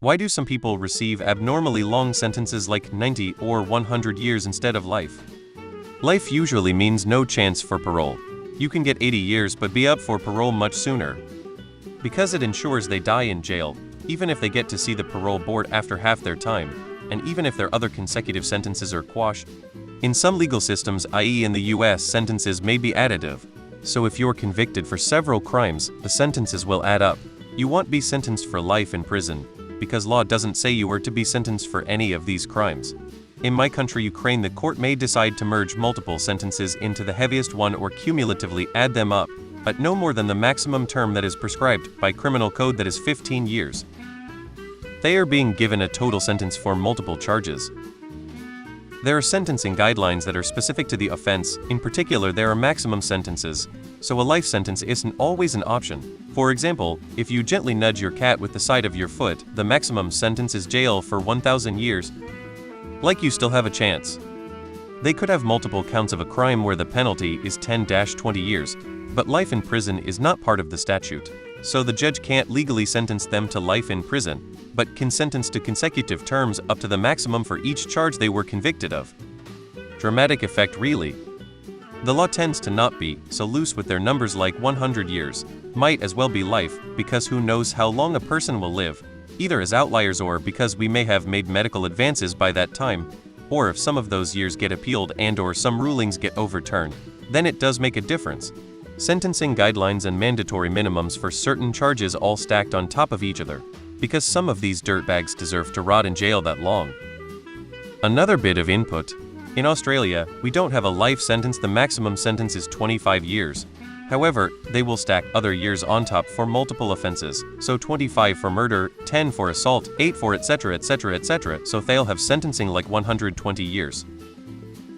Why do some people receive abnormally long sentences like 90 or 100 years instead of life? Life usually means no chance for parole. You can get 80 years but be up for parole much sooner. Because it ensures they die in jail, even if they get to see the parole board after half their time, and even if their other consecutive sentences are quashed. In some legal systems, i.e. in the US, sentences may be additive. So if you're convicted for several crimes, the sentences will add up. You won't be sentenced for life in prison, because law doesn't say you are to be sentenced for any of these crimes. In my country, Ukraine, the court may decide to merge multiple sentences into the heaviest one or cumulatively add them up, but no more than the maximum term that is prescribed by criminal code, that is 15 years. They are being given a total sentence for multiple charges. There are sentencing guidelines that are specific to the offense. In particular, there are maximum sentences, so a life sentence isn't always an option. For example, if you gently nudge your cat with the side of your foot, the maximum sentence is jail for 1,000 years. Like you still have a chance. They could have multiple counts of a crime where the penalty is 10-20 years, but life in prison is not part of the statute. So the judge can't legally sentence them to life in prison, but can sentence to consecutive terms up to the maximum for each charge they were convicted of. Dramatic effect, really. The law tends to not be so loose with their numbers like 100 years. Might as well be life, because who knows how long a person will live, either as outliers or because we may have made medical advances by that time, or if some of those years get appealed and/or some rulings get overturned, then it does make a difference. Sentencing guidelines and mandatory minimums for certain charges all stacked on top of each other, because some of these dirtbags deserve to rot in jail that long. Another bit of input. In Australia, we don't have a life sentence. The maximum sentence is 25 years. However, they will stack other years on top for multiple offenses, so 25 for murder, 10 for assault, 8 for etc., so they'll have sentencing like 120 years.